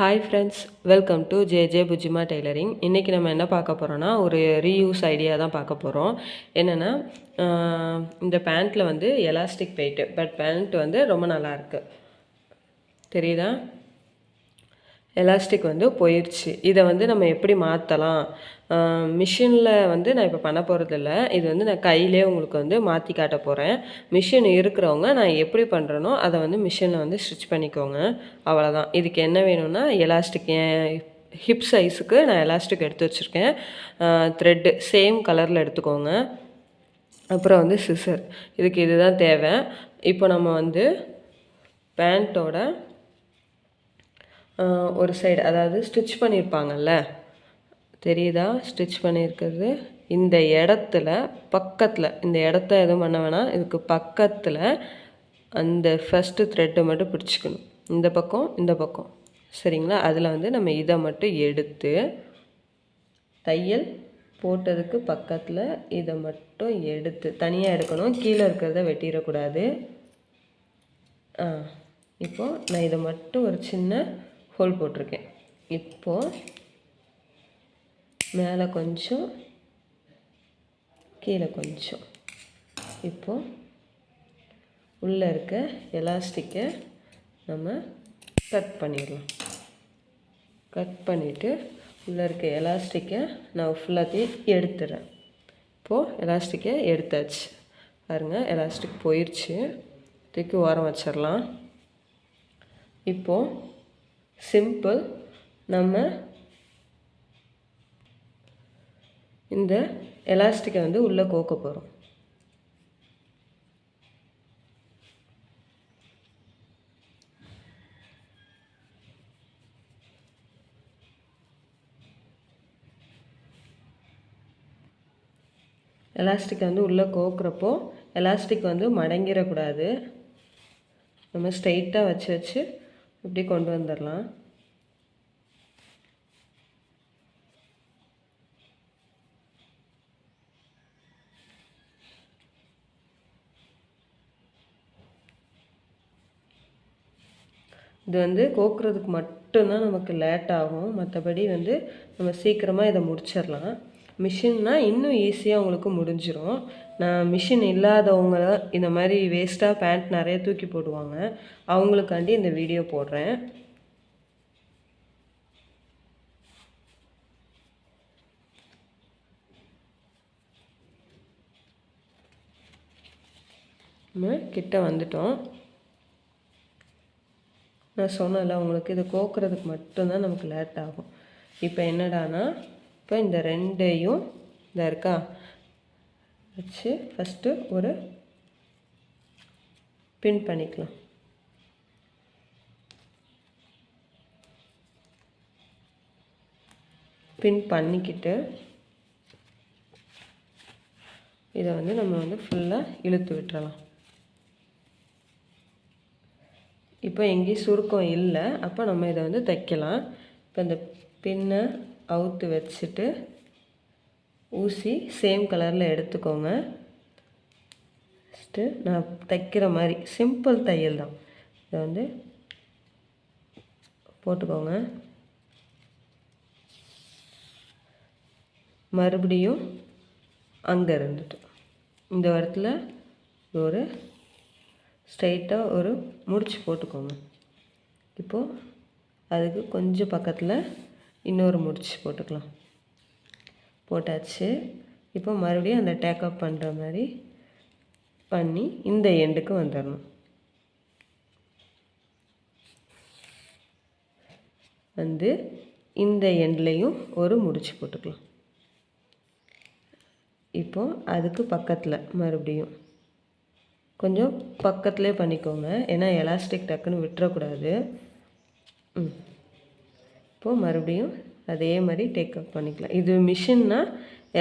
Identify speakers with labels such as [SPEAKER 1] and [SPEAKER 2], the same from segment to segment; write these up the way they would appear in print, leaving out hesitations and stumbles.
[SPEAKER 1] Hi friends, welcome to bujjima tailoring. இன்றைக்கி நம்ம என்ன பார்க்க போகிறோன்னா, ஒரு ரீயூஸ் ஐடியா தான் பார்க்க போகிறோம். என்னென்னா, இந்த பேண்ட்டில் வந்து எலாஸ்டிக் போயிட்டு, பட் பேண்ட் வந்து ரொம்ப நல்லாயிருக்கு. தெரியுதா? எலாஸ்டிக் வந்து போயிடுச்சு. இதை வந்து நம்ம எப்படி மாற்றலாம்? மிஷினில் வந்து நான் இப்போ பண்ண போகிறதில்ல. இது வந்து நான் கையிலே உங்களுக்கு வந்து மாற்றி காட்ட போகிறேன். மிஷின் இருக்கிறவங்க நான் எப்படி பண்ணுறேனோ அதை வந்து மிஷினில் வந்து ஸ்டிச் பண்ணிக்கோங்க. அவ்வளோதான். இதுக்கு என்ன வேணும்னா, எலாஸ்டிக் ஹிப் சைஸுக்கு நான் எலாஸ்டிக் எடுத்து வச்சுருக்கேன். த்ரெட்டு சேம் கலரில் எடுத்துக்கோங்க. அப்புறம் வந்து சிசர். இதுக்கு இதுதான் தேவை. இப்போ நம்ம வந்து பேண்ட்டோட ஒரு சைடு, அதாவது ஸ்டிச் பண்ணியிருப்பாங்கல்ல, தெரியுதா? ஸ்டிச் பண்ணியிருக்கிறது இந்த இடத்துல பக்கத்தில், இந்த இடத்த எதுவும் பண்ண வேணாம், இதுக்கு பக்கத்தில் அந்த ஃபஸ்ட்டு த்ரெட்டை மட்டும் பிடிச்சிக்கணும். இந்த பக்கம் இந்த பக்கம், சரிங்களா? அதில் வந்து நம்ம இதை மட்டும் எடுத்து தையல் போட்டதுக்கு பக்கத்தில் இதை மட்டும் எடுத்து தனியாக எடுக்கணும். கீழே இருக்கிறத வெட்டிடக்கூடாது. இப்போது நான் இதை மட்டும் ஒரு சின்ன ஹோல் போட்டிருக்கேன். இப்போது மேலே கொஞ்சம், கீழே கொஞ்சம். இப்போது உள்ளே இருக்க எலாஸ்டிக்கை நம்ம கட் பண்ணிடலாம். கட் பண்ணிவிட்டு உள்ளே இருக்க எலாஸ்டிக்கை நான் ஃபுல்லாத்தையும் எடுத்துடுறேன். இப்போது எலாஸ்டிக்கை எடுத்தாச்சு. பாருங்கள், எலாஸ்டிக் போயிடுச்சு. தூக்கி ஓரம் வச்சிடலாம். இப்போது சிம்பிள், நம்ம இந்த எலாஸ்டிக்கை வந்து உள்ளே கோக்க போகிறோம். எலாஸ்டிக்கை வந்து உள்ளே கோக்குறப்போ எலாஸ்டிக் வந்து மடங்கிடக்கூடாது. நம்ம ஸ்ட்ரெயிட்டாக வச்சு வச்சு இப்படி கொண்டு வந்துடலாம். இது வந்து கோக்குறதுக்கு மட்டும்தான் நமக்கு லேட் ஆகும். மற்றபடி வந்து நம்ம சீக்கிரமாக இதை முடிச்சிடலாம். மிஷின்னா இன்னும் ஈஸியாக உங்களுக்கு முடிஞ்சிடும். நான் மிஷின் இல்லாதவங்க இந்த மாதிரி வேஸ்ட்டாக பேண்ட் நிறைய தூக்கி போடுவாங்க, அவங்களுக்காண்டி இந்த வீடியோ போடுறேன். நம்ம கிட்ட வந்துட்டோம். நான் சொன்னல உங்களுக்கு, இது கோக்குறதுக்கு மட்டும்தான் நமக்கு லேட் ஆகும். இப்போ என்னடானா, இப்போ இந்த ரெண்டையும் இதாக இருக்கா வச்சு ஃபஸ்ட்டு ஒரு பின் பண்ணிக்கலாம். பின் பண்ணிக்கிட்டு இதை வந்து நம்ம வந்து ஃபுல்லாக இழுத்து விட்டுறலாம். இப்போ எங்கேயும் சுருக்கம் இல்லை, அப்போ நம்ம இதை வந்து தைக்கலாம். இப்போ இந்த பின்னை அவுத்து வச்சுட்டு ஊசி சேம் கலரில் எடுத்துக்கோங்க. ஃபஸ்ட்டு நான் தைக்கிற மாதிரி சிம்பிள் தையல் தான். இதை வந்து போட்டுக்கோங்க. மறுபடியும் அங்கே இருந்துட்டு இந்த இடத்துல ஒரு ஸ்ட்ரைட்டாக ஒரு முடிச்சு போட்டுக்கோங்க. இப்போது அதுக்கு கொஞ்சம் பக்கத்தில் இன்னொரு முடிச்சு போட்டுக்கலாம். போட்டாச்சு. இப்போ மறுபடியும் அந்த டேக்கப் பண்ணுற மாதிரி பண்ணி இந்த எண்டுக்கு வந்துடணும். வந்து இந்த எண்ட்லேயும் ஒரு முடிச்சு போட்டுக்கலாம். இப்போது அதுக்கு பக்கத்தில் மறுபடியும் கொஞ்சம் பக்கத்துலேயே பண்ணிக்கோங்க, ஏன்னா எலாஸ்டிக் டக்குன்னு விட்டுறக்கூடாது. இப்போது மறுபடியும் அதே மாதிரி டேக்கப் பண்ணிக்கலாம். இது மிஷின்னா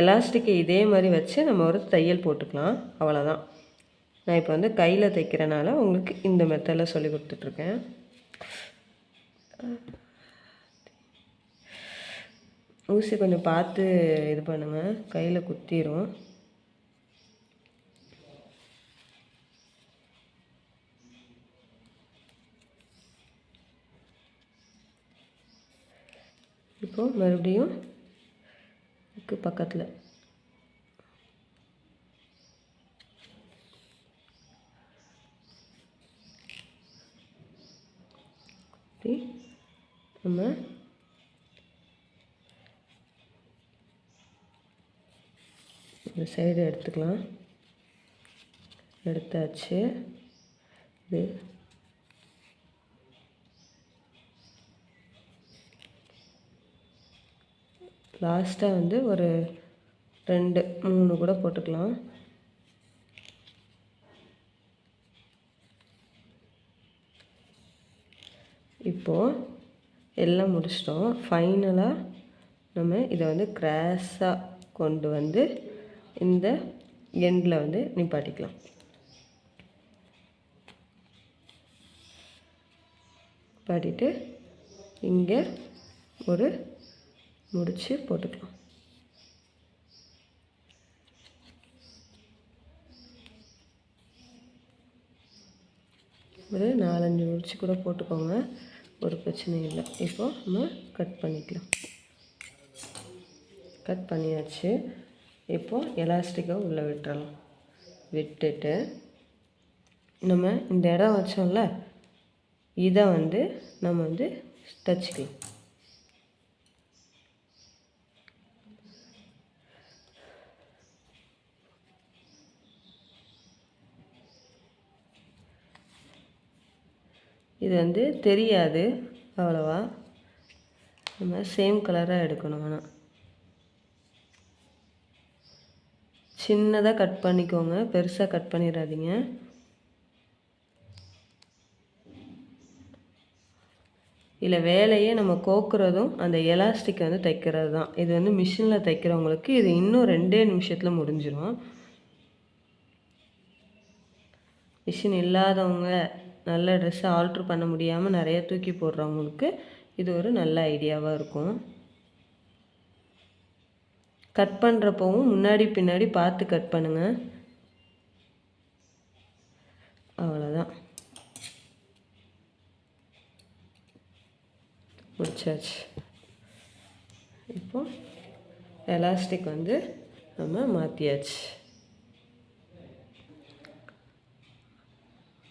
[SPEAKER 1] எலாஸ்டிக்கை இதே மாதிரி வச்சு நம்ம ஒரு தையல் போட்டுக்கலாம், அவ்வளோதான். நான் இப்போ வந்து கையில் தைக்கிறனால உங்களுக்கு இந்த மெத்தடில் சொல்லி கொடுத்துட்ருக்கேன். ஊசி கொஞ்சம் பார்த்து இது பண்ணுங்கள், கையில் குத்திரும். இப்போது மறுபடியும் பக்கத்தில் நம்ம இந்த சைடு எடுத்துக்கலாம். எடுத்தாச்சு. இது லாஸ்ட்டாக வந்து ஒரு 2 3 கூட போட்டுக்கலாம். இப்போது எல்லாம் முடிச்சிட்டோம். ஃபைனலாக நம்ம இதை வந்து கிராஸாக கொண்டு வந்து இந்த எண்டில் வந்து நிப்பாட்டிக்கலாம். நிப்பாட்டிட்டு இங்கே ஒரு முடிச்சு போட்டுக்கலாம். ஒரு 4-5 முடிச்சு கூட போட்டுக்கோங்க, ஒரு பிரச்சனையும் இல்லை. இப்போது நம்ம கட் பண்ணிக்கலாம். கட் பண்ணியாச்சு. இப்போது எலாஸ்டிக்கை உள்ளே விட்டுறலாம். விட்டுட்டு நம்ம இந்த இடம் வச்சோம்ல, இதை வந்து நம்ம வந்து தச்சுக்கலாம். இது வந்து தெரியாது அவ்வளோவா, நம்ம சேம் கலராக எடுக்கணும். ஆனால் சின்னதாக கட் பண்ணிக்கோங்க, பெருசாக கட் பண்ணிடாதீங்க. இதில் வேலையே நம்ம கோக்குறதும் அந்த எலாஸ்டிக் வந்து தைக்கிறது தான். இது வந்து மிஷினில் தைக்கிறவங்களுக்கு இது இன்னும் 2 நிமிஷத்தில் முடிஞ்சிடும். மிஷின் இல்லாதவங்க, நல்ல ட்ரெஸ்ஸை ஆல்ட்ரு பண்ண முடியாமல் நிறைய தூக்கி போடுறவங்களுக்கு இது ஒரு நல்ல ஐடியாவாக இருக்கும். கட் பண்ணுறப்பவும் முன்னாடி பின்னாடி பார்த்து கட் பண்ணுங்கள். அவ்வளோதான், முடிச்சாச்சு. இப்போ எலாஸ்டிக் வந்து நம்ம மாற்றியாச்சு.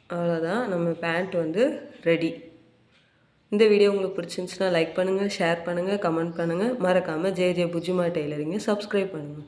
[SPEAKER 1] அவ்வளோதான், நம்ம பேண்ட் வந்து ரெடி. இந்த வீடியோ உங்களுக்கு பிடிச்சிருந்துச்சுன்னா லைக் பண்ணுங்கள், ஷேர் பண்ணுங்கள், கமெண்ட் பண்ணுங்கள். மறக்காமல் ஜே புஜ்ஜிமா டெய்லரிங்கை சப்ஸ்கிரைப் பண்ணுங்கள்.